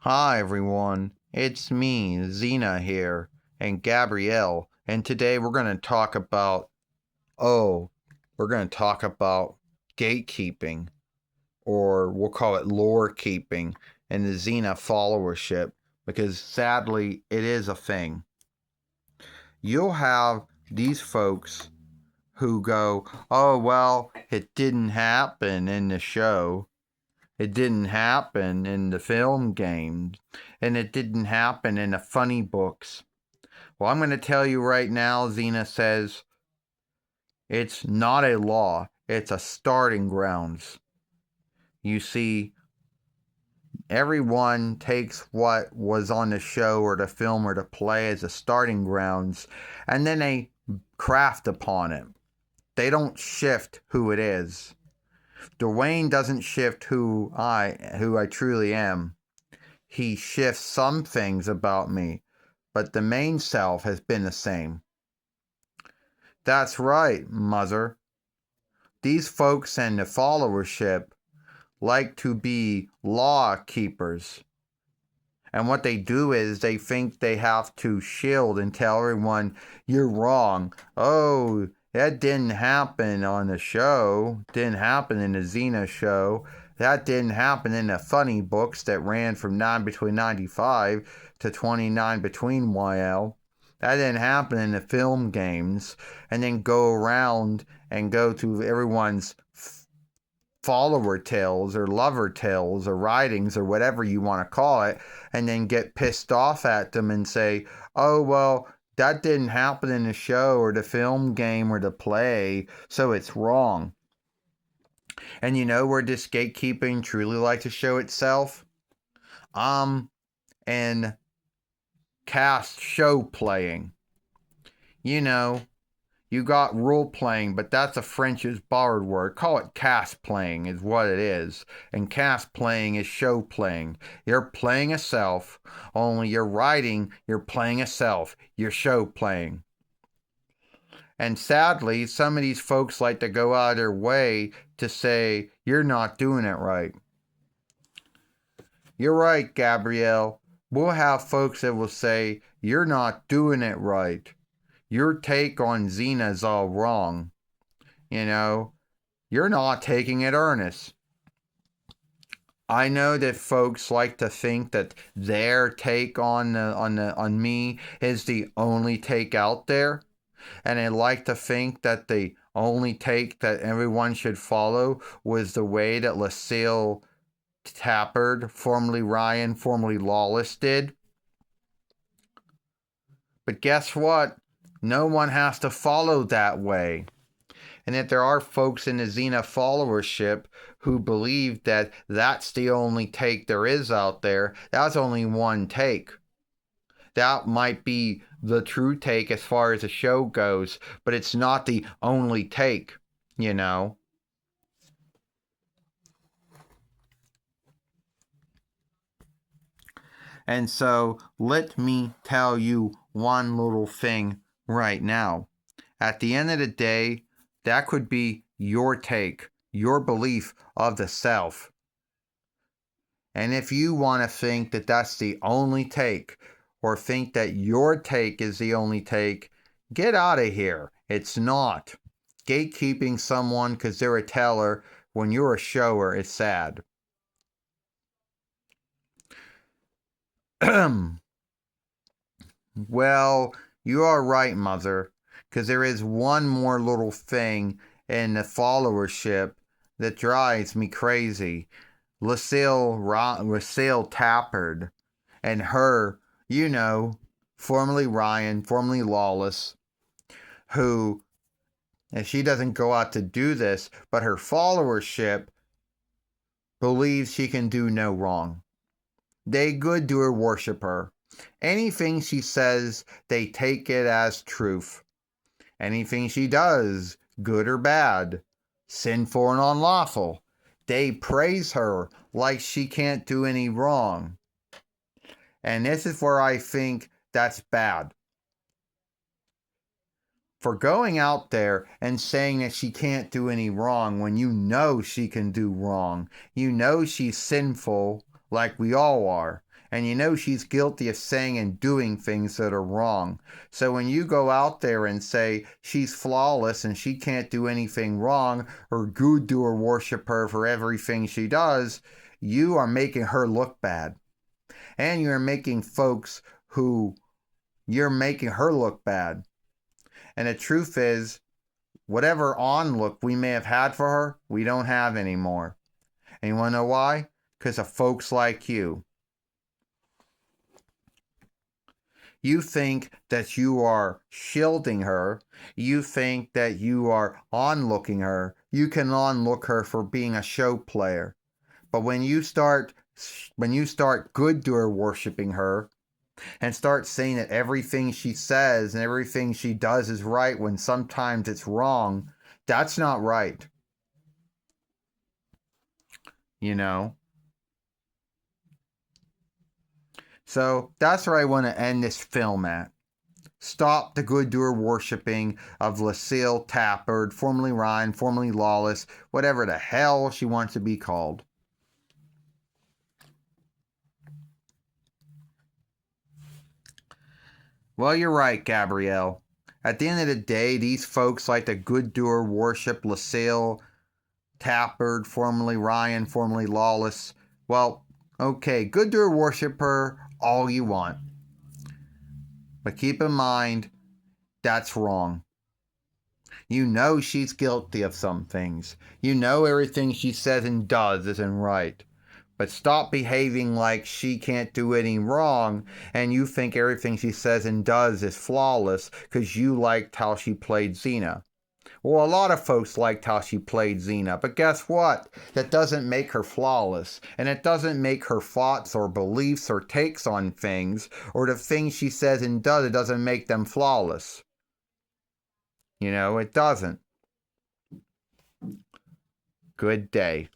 Hi everyone, it's me, Xena here, and Gabrielle, and today we're going to talk about, oh, we're going to talk about gatekeeping, or we'll call it lore keeping, and the Xena followership, because sadly it is a thing. You'll have these folks who go, oh, well, it didn't happen in the show. It didn't happen in the film games, and it didn't happen in the funny books. Well, I'm going to tell you right now, Xena says, it's not a law, it's a starting grounds. You see, everyone takes what was on the show or the film or the play as a starting grounds, and then they craft upon it. They don't shift who it is. Dwayne doesn't shift who I truly am. He shifts some things about me, but the main self has been the same. That's right, mother. These folks in the followership like to be law keepers. And what they do is they think they have to shield and tell everyone, you're wrong. Oh, that didn't happen on the show. Didn't happen in the Xena show. That didn't happen in the funny books that ran from 9 between 95 to 29 between YL. That didn't happen in the film games. And then go around and go to everyone's follower tales or lover tales or writings or whatever you want to call it, and then get pissed off at them and say, oh, well, that didn't happen in the show or the film game or the play, so it's wrong. And you know where this gatekeeping truly like to show itself? In cast show playing. You know, you got role playing, but that's a French's borrowed word. Call it cast playing, is what it is. And cast playing is show playing. You're playing a self, only you're writing, you're playing a self. You're show playing. And sadly, some of these folks like to go out of their way to say, you're not doing it right. You're right, Gabrielle. We'll have folks that will say, you're not doing it right. Your take on Xena's all wrong. You know, you're not taking it earnest. I know that folks like to think that their take on me is the only take out there, and they like to think that the only take that everyone should follow was the way that Lucille Tappard, formerly Ryan, formerly Lawless, did. But guess what? No one has to follow that way. And that there are folks in the Xena followership who believe that that's the only take there is out there. That's only one take. That might be the true take as far as the show goes, but it's not the only take, you know. And so let me tell you one little thing right now. At the end of the day, that could be your take, your belief of the self. And if you want to think that that's the only take, or think that your take is the only take, get out of here. It's not. Gatekeeping someone because they're a teller when you're a shower is sad. Well, you are right, mother, because there is one more little thing in the followership that drives me crazy. Lucille Tappard and her, you know, formerly Ryan, formerly Lawless, who, and she doesn't go out to do this, but her followership believes she can do no wrong. They good to her worship her. Anything she says, they take it as truth. Anything she does, good or bad, sinful and unlawful, they praise her like she can't do any wrong. And this is where I think that's bad. For going out there and saying that she can't do any wrong when you know she can do wrong. You know she's sinful like we all are. And you know she's guilty of saying and doing things that are wrong. So when you go out there and say she's flawless and she can't do anything wrong, or good do or worship her for everything she does, you are making her look bad. And you're making her look bad. And the truth is, whatever on look we may have had for her, we don't have anymore. And you want to know why? Because of folks like you. You think that you are shielding her. You think that you are onlooking her. You can onlook her for being a show player. But when you start good doer worshiping her and start saying that everything she says and everything she does is right when sometimes it's wrong, that's not right. You know? So that's where I want to end this film at. Stop the good doer worshipping of Lucille Tappard, formerly Ryan, formerly Lawless, whatever the hell she wants to be called. Well, you're right, Gabrielle. At the end of the day, these folks like to good doer worship Lucille Tappard, formerly Ryan, formerly Lawless. Well, okay, good doer worship her all you want. But keep in mind, that's wrong. You know she's guilty of some things. You know everything she says and does isn't right. But stop behaving like she can't do any wrong and you think everything she says and does is flawless because you liked how she played Xena. Well, a lot of folks liked how she played Xena, but guess what? That doesn't make her flawless, and it doesn't make her thoughts or beliefs or takes on things, or the things she says and does, it doesn't make them flawless. You know, it doesn't. Good day.